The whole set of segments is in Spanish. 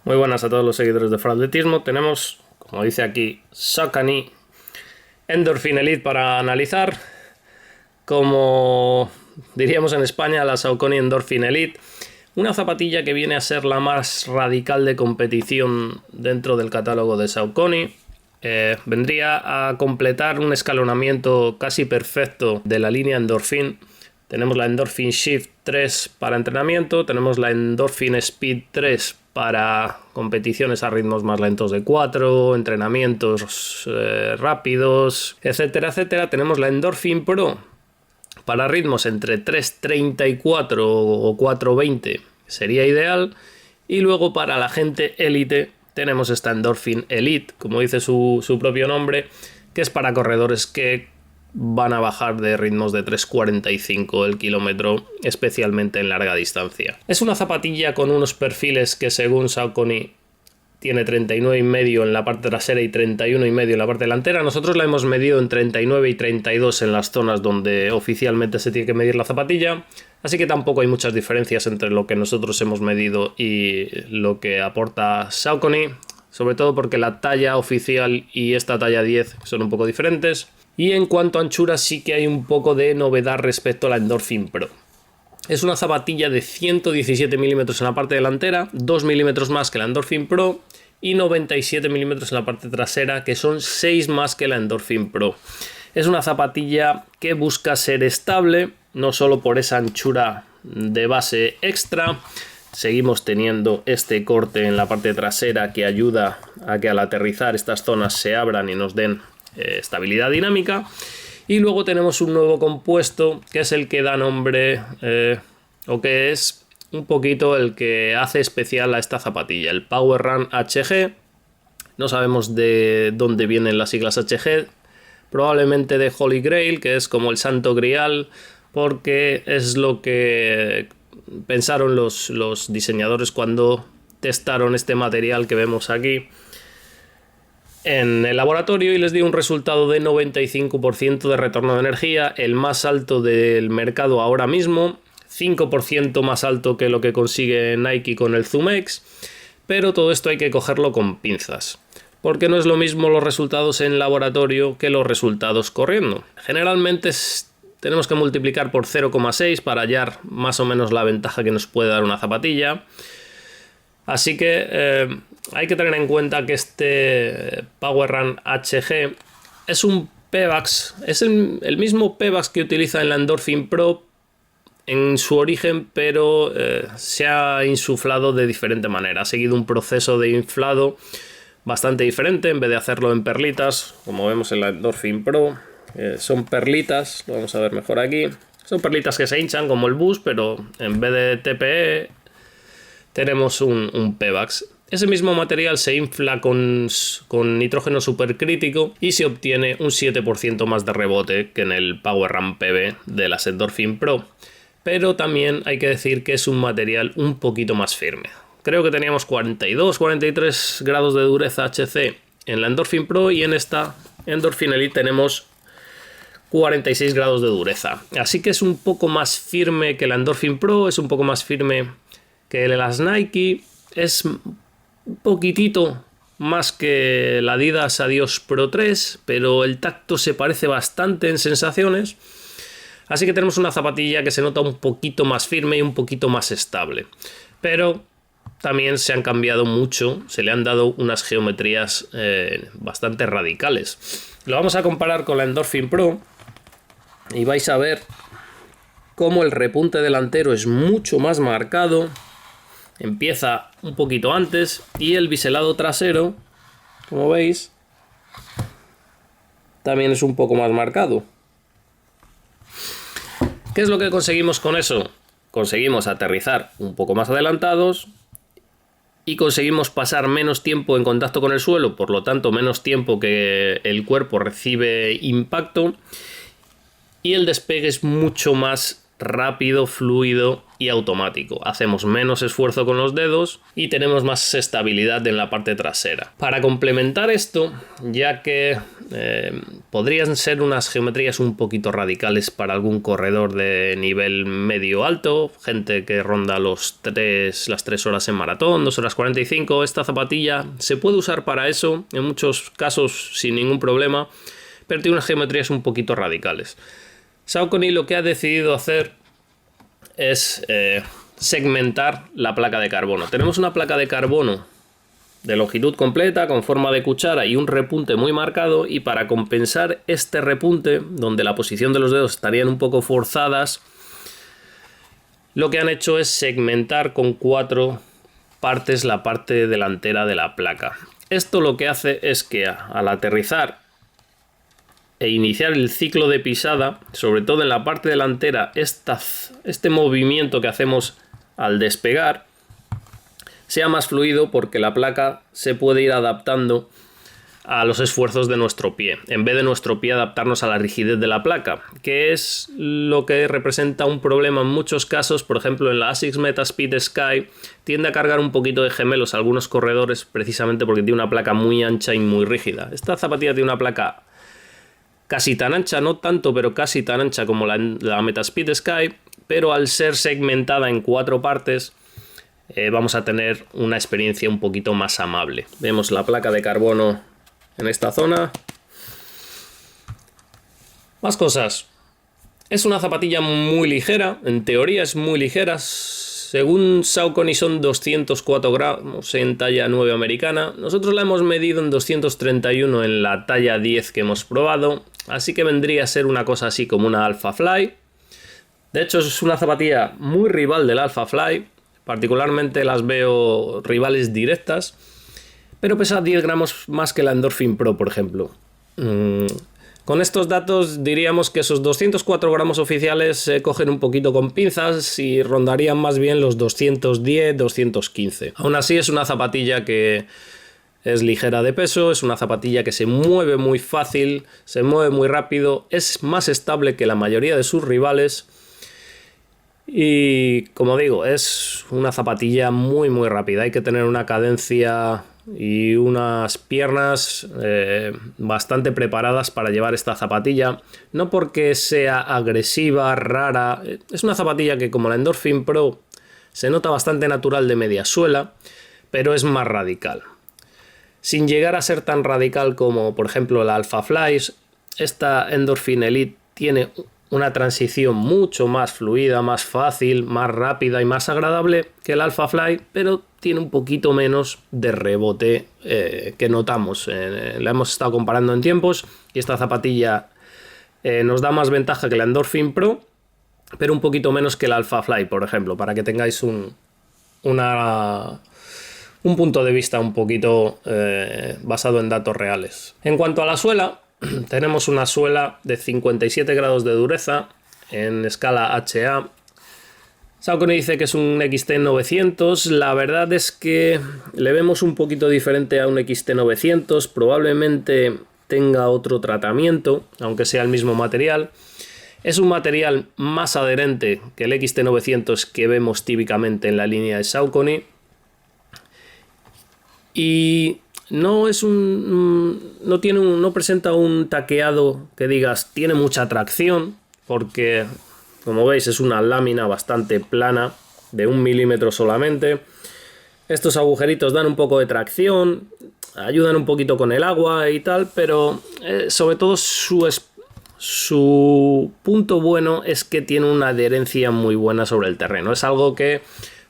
Muy buenas a todos los seguidores de Atletismo. Tenemos, como dice aquí, Saucony Endorphin Elite para analizar. Como diríamos en España, la Saucony Endorphin Elite. Una zapatilla que viene a ser la más radical de competición dentro del catálogo de Saucony. Vendría a completar un escalonamiento casi perfecto de la línea Endorphin. Tenemos la Endorphin Shift 3 para entrenamiento, tenemos la Endorphin Speed 3 para competiciones a ritmos más lentos de 4, entrenamientos rápidos, etcétera, etcétera. Tenemos la Endorphin Pro para ritmos entre 3.34 o 4.20, sería ideal. Y luego para la gente élite tenemos esta Endorphin Elite, como dice su propio nombre, que es para corredores que van a bajar de ritmos de 3.45 el kilómetro, especialmente en larga distancia. Es una zapatilla con unos perfiles que, según Saucony, tiene 39,5 en la parte trasera y 31,5 en la parte delantera. Nosotros la hemos medido en 39 y 32 en las zonas donde oficialmente se tiene que medir la zapatilla, así que tampoco hay muchas diferencias entre lo que nosotros hemos medido y lo que aporta Saucony, sobre todo porque la talla oficial y esta talla 10 son un poco diferentes. Y en cuanto a anchura sí que hay un poco de novedad respecto a la Endorphin Pro. Es una zapatilla de 117 milímetros en la parte delantera, 2 milímetros más que la Endorphin Pro y 97 milímetros en la parte trasera, que son 6 más que la Endorphin Pro. Es una zapatilla que busca ser estable, no solo por esa anchura de base extra. Seguimos teniendo este corte en la parte trasera que ayuda a que al aterrizar estas zonas se abran y nos den estabilidad dinámica. Y luego tenemos un nuevo compuesto que es el que da nombre o que es un poquito el que hace especial a esta zapatilla, el Power Run HG. No sabemos de dónde vienen las siglas HG, probablemente de Holy Grail, que es como el santo grial, porque es lo que pensaron los diseñadores cuando testaron este material que vemos aquí en el laboratorio y les dio un resultado de 95% de retorno de energía, el más alto del mercado ahora mismo, 5% más alto que lo que consigue Nike con el Zoom X, pero todo esto hay que cogerlo con pinzas, porque no es lo mismo los resultados en laboratorio que los resultados corriendo. Generalmente tenemos que multiplicar por 0,6 para hallar más o menos la ventaja que nos puede dar una zapatilla. Así que hay que tener en cuenta que este Power Run HG es un Pebax, es el mismo Pebax que utiliza en la Endorphin Pro en su origen, pero se ha insuflado de diferente manera. Ha seguido un proceso de inflado bastante diferente. En vez de hacerlo en perlitas, como vemos en la Endorphin Pro, son perlitas, lo vamos a ver mejor aquí. Son perlitas que se hinchan como el Boost, pero en vez de TPE tenemos un Pebax. Ese mismo material se infla con nitrógeno supercrítico y se obtiene un 7% más de rebote que en el Power Run PB de las Endorphin Pro. Pero también hay que decir que es un material un poquito más firme. Creo que teníamos 42-43 grados de dureza HC en la Endorphin Pro y en esta Endorphin Elite tenemos 46 grados de dureza. Así que es un poco más firme que la Endorphin Pro, es un poco más firme que las Nike, es un poquitito más que la Adidas Adios Pro 3, pero el tacto se parece bastante en sensaciones. Así que tenemos una zapatilla que se nota un poquito más firme y un poquito más estable. Pero también se han cambiado mucho, se le han dado unas geometrías bastante radicales. Lo vamos a comparar con la Endorphin Pro y vais a ver cómo el repunte delantero es mucho más marcado. Empieza un poquito antes y el biselado trasero, como veis, también es un poco más marcado. ¿Qué es lo que conseguimos con eso? Conseguimos aterrizar un poco más adelantados y conseguimos pasar menos tiempo en contacto con el suelo, por lo tanto menos tiempo que el cuerpo recibe impacto, y el despegue es mucho más rápido, fluido y automático. Hacemos menos esfuerzo con los dedos y tenemos más estabilidad en la parte trasera. Para complementar esto, ya que podrían ser unas geometrías un poquito radicales para algún corredor de nivel medio alto, gente que ronda las 3 horas en maratón, 2 horas 45, esta zapatilla se puede usar para eso, en muchos casos sin ningún problema, pero tiene unas geometrías un poquito radicales. Saucony lo que ha decidido hacer es segmentar la placa de carbono. Tenemos una placa de carbono de longitud completa con forma de cuchara y un repunte muy marcado, y para compensar este repunte, donde la posición de los dedos estarían un poco forzadas, lo que han hecho es segmentar con 4 partes la parte delantera de la placa. Esto lo que hace es que al aterrizar e iniciar el ciclo de pisada, sobre todo en la parte delantera, este movimiento que hacemos al despegar sea más fluido, porque la placa se puede ir adaptando a los esfuerzos de nuestro pie, en vez de nuestro pie adaptarnos a la rigidez de la placa, que es lo que representa un problema en muchos casos. Por ejemplo, en la ASICS Metaspeed Sky tiende a cargar un poquito de gemelos a algunos corredores, precisamente porque tiene una placa muy ancha y muy rígida. Esta zapatilla tiene una placa casi tan ancha, no tanto, pero casi tan ancha como la Metaspeed Sky, pero al ser segmentada en 4 partes, vamos a tener una experiencia un poquito más amable. Vemos la placa de carbono en esta zona. Más cosas. Es una zapatilla muy ligera, en teoría es muy ligera. Según Saucony son 204 gramos en talla 9 americana. Nosotros la hemos medido en 231 en la talla 10 que hemos probado. Así que vendría a ser una cosa así como una Alpha Fly. De hecho es una zapatilla muy rival del Alpha Fly. Particularmente las veo rivales directas. Pero pesa 10 gramos más que la Endorphin Pro, por ejemplo. Con estos datos diríamos que esos 204 gramos oficiales se cogen un poquito con pinzas y rondarían más bien los 210, 215. Aún así es una zapatilla que es ligera de peso, es una zapatilla que se mueve muy fácil, se mueve muy rápido, es más estable que la mayoría de sus rivales y, como digo, es una zapatilla muy muy rápida. Hay que tener una cadencia y unas piernas bastante preparadas para llevar esta zapatilla, no porque sea agresiva, rara. Es una zapatilla que, como la Endorphin Pro, se nota bastante natural de media suela, pero es más radical. Sin llegar a ser tan radical como, por ejemplo, la Alpha Flies, esta Endorphin Elite tiene una transición mucho más fluida, más fácil, más rápida y más agradable que el Alpha Fly, pero tiene un poquito menos de rebote que notamos. La hemos estado comparando en tiempos y esta zapatilla nos da más ventaja que la Endorphin Pro, pero un poquito menos que el Alpha Fly, por ejemplo, para que tengáis un punto de vista un poquito basado en datos reales. En cuanto a la suela, tenemos una suela de 57 grados de dureza en escala HA. Saucony dice que es un XT900. La verdad es que le vemos un poquito diferente a un XT900. Probablemente tenga otro tratamiento, aunque sea el mismo material. Es un material más adherente que el XT900 que vemos típicamente en la línea de Saucony. Y no presenta un taqueado que digas tiene mucha tracción, porque, como veis, es una lámina bastante plana de 1 milímetro solamente. Estos agujeritos dan un poco de tracción, ayudan un poquito con el agua y tal, pero sobre todo su punto bueno es que tiene una adherencia muy buena sobre el terreno. Es algo que,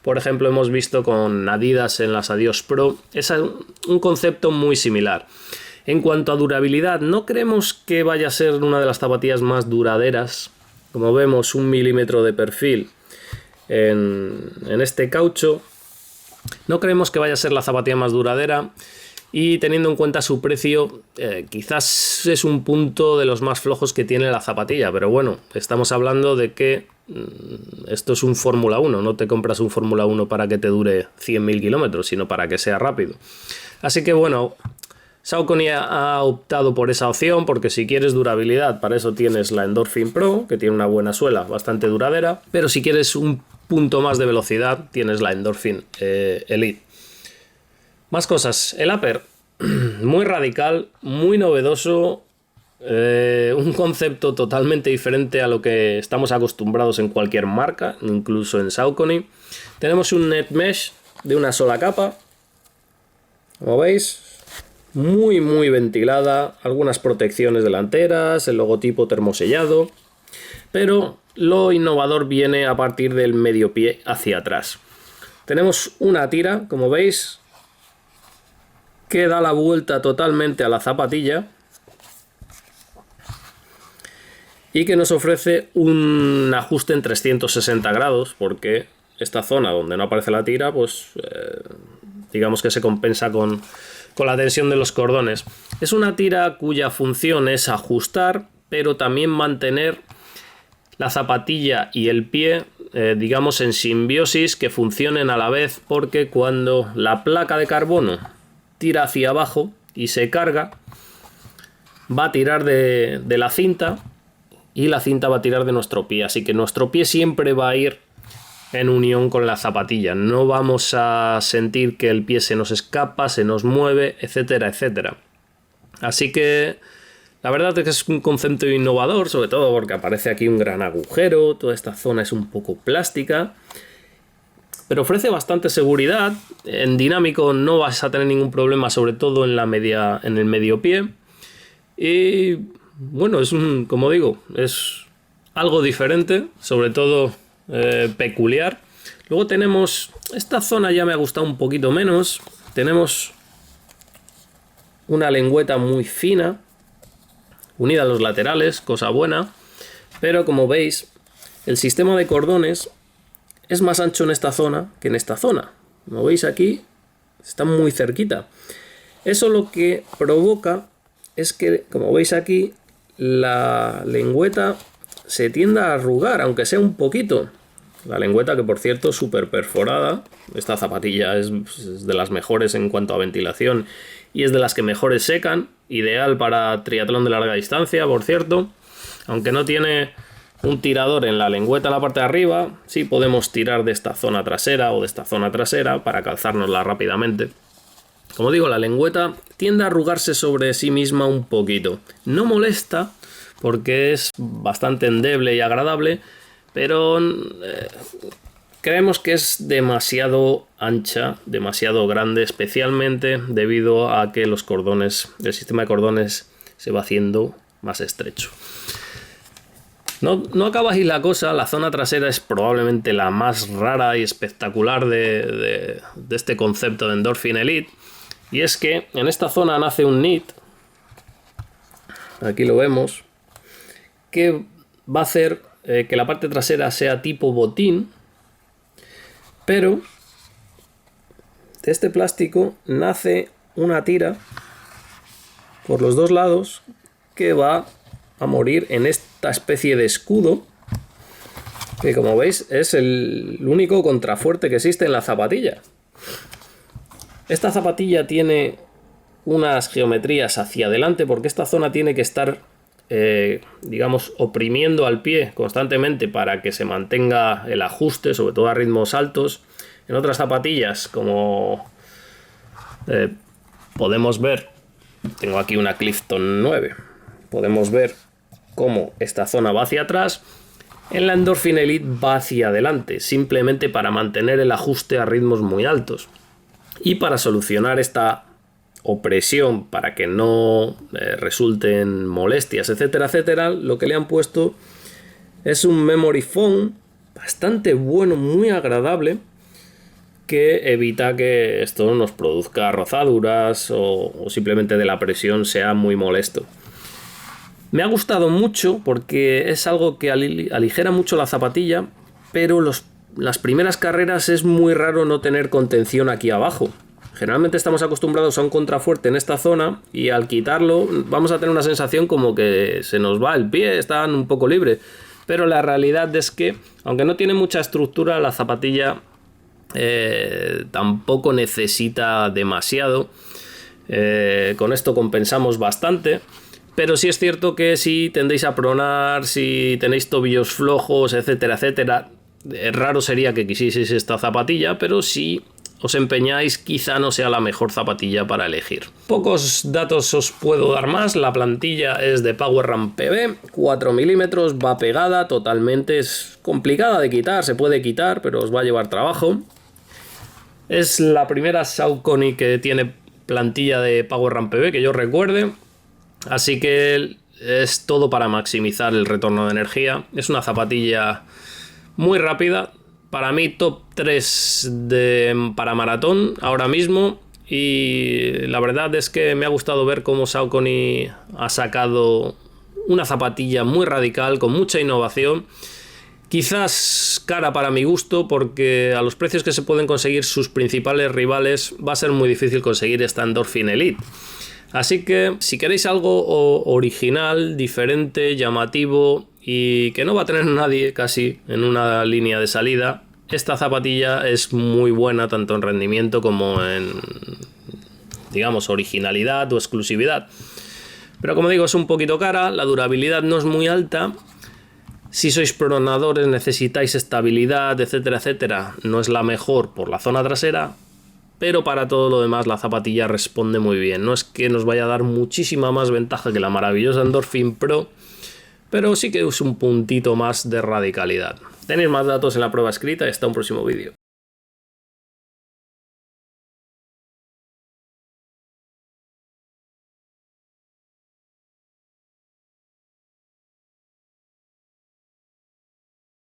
por ejemplo, hemos visto con Adidas en las Adios Pro. Es un concepto muy similar. En cuanto a durabilidad, no creemos que vaya a ser una de las zapatillas más duraderas. Como vemos, 1 milímetro de perfil en este caucho. No creemos que vaya a ser la zapatilla más duradera. Y teniendo en cuenta su precio, quizás es un punto de los más flojos que tiene la zapatilla. Pero bueno, estamos hablando de que esto es un Fórmula 1, no te compras un Fórmula 1 para que te dure 100.000 kilómetros, sino para que sea rápido. Así que bueno, Saucony ha optado por esa opción porque si quieres durabilidad, para eso tienes la Endorphin Pro, que tiene una buena suela, bastante duradera, pero si quieres un punto más de velocidad, tienes la Endorphin Elite. Más cosas. El upper, muy radical, muy novedoso, un concepto totalmente diferente a lo que estamos acostumbrados en cualquier marca, incluso en Saucony. Tenemos un net mesh de una sola capa, como veis, muy ventilada, algunas protecciones delanteras, el logotipo termosellado, pero lo innovador viene a partir del medio pie hacia atrás. Tenemos una tira, como veis, que da la vuelta totalmente a la zapatilla y que nos ofrece un ajuste en 360 grados, porque esta zona donde no aparece la tira, pues digamos que se compensa con la tensión de los cordones. Es una tira cuya función es ajustar, pero también mantener la zapatilla y el pie, digamos, en simbiosis, que funcionen a la vez, porque cuando la placa de carbono tira hacia abajo y se carga, va a tirar de la cinta y la cinta va a tirar de nuestro pie, así que nuestro pie siempre va a ir en unión con la zapatilla, no vamos a sentir que el pie se nos escapa, se nos mueve, etcétera, etcétera. Así que la verdad es que es un concepto innovador, sobre todo porque aparece aquí un gran agujero, toda esta zona es un poco plástica, pero ofrece bastante seguridad. En dinámico no vas a tener ningún problema, sobre todo en el medio pie. Y bueno, como digo, es algo diferente, sobre todo peculiar. Luego tenemos esta zona, ya me ha gustado un poquito menos. Tenemos una lengüeta muy fina unida a los laterales, cosa buena, pero como veis el sistema de cordones es más ancho en esta zona que en esta zona. Como veis aquí está muy cerquita. Eso lo que provoca es que, como veis aquí, la lengüeta se tienda a arrugar, aunque sea un poquito. La lengüeta, que por cierto es súper perforada. Esta zapatilla es de las mejores en cuanto a ventilación y es de las que mejores secan. Ideal para triatlón de larga distancia, por cierto. Aunque no tiene un tirador en la lengüeta en la parte de arriba, sí podemos tirar de esta zona trasera o de esta zona trasera para calzárnosla rápidamente. Como digo, la lengüeta tiende a arrugarse sobre sí misma un poquito. No molesta porque es bastante endeble y agradable, pero creemos que es demasiado ancha, demasiado grande, especialmente debido a que el sistema de cordones se va haciendo más estrecho. No acaba ahí la cosa. La zona trasera es probablemente la más rara y espectacular de este concepto de Endorphin Elite. Y es que en esta zona nace un knit, aquí lo vemos, que va a hacer que la parte trasera sea tipo botín, pero de este plástico nace una tira por los dos lados que va a morir en esta especie de escudo, que como veis es el único contrafuerte que existe en la zapatilla. Esta zapatilla tiene unas geometrías hacia adelante porque esta zona tiene que estar, digamos, oprimiendo al pie constantemente para que se mantenga el ajuste, sobre todo a ritmos altos. En otras zapatillas, como podemos ver, tengo aquí una Clifton 9, podemos ver cómo esta zona va hacia atrás. En la Endorphin Elite va hacia adelante, simplemente para mantener el ajuste a ritmos muy altos. Y para solucionar esta opresión, para que no resulten molestias, etcétera, etcétera, lo que le han puesto es un memory foam bastante bueno, muy agradable, que evita que esto nos produzca rozaduras o simplemente de la presión sea muy molesto. Me ha gustado mucho porque es algo que aligera mucho la zapatilla, pero las primeras carreras es muy raro no tener contención aquí abajo. Generalmente estamos acostumbrados a un contrafuerte en esta zona y al quitarlo vamos a tener una sensación como que se nos va el pie, está un poco libre. Pero la realidad es que, aunque no tiene mucha estructura, la zapatilla tampoco necesita demasiado. Con esto compensamos bastante. Pero sí es cierto que si tendéis a pronar, si tenéis tobillos flojos, etcétera, etcétera, raro sería que quisieseis esta zapatilla, pero si os empeñáis, quizá no sea la mejor zapatilla para elegir. Pocos datos os puedo dar más. La plantilla es de PowerRun PB, 4 milímetros, va pegada totalmente. Es complicada de quitar, se puede quitar, pero os va a llevar trabajo. Es la primera Saucony que tiene plantilla de PowerRun PB que yo recuerde. Así que es todo para maximizar el retorno de energía. Es una zapatilla muy rápida. Para mí top 3 para maratón ahora mismo. Y la verdad es que me ha gustado ver cómo Saucony ha sacado una zapatilla muy radical, con mucha innovación. Quizás cara para mi gusto, porque a los precios que se pueden conseguir sus principales rivales va a ser muy difícil conseguir esta Endorphin Elite. Así que si queréis algo original, diferente, llamativo y que no va a tener nadie casi en una línea de salida, esta zapatilla es muy buena tanto en rendimiento como en, digamos, originalidad o exclusividad. Pero como digo, es un poquito cara, la durabilidad no es muy alta. Si sois pronadores, necesitáis estabilidad, etcétera, etcétera, no es la mejor por la zona trasera. Pero para todo lo demás la zapatilla responde muy bien. No es que nos vaya a dar muchísima más ventaja que la maravillosa Endorphin Pro, pero sí que es un puntito más de radicalidad. Tenéis más datos en la prueba escrita y hasta un próximo vídeo.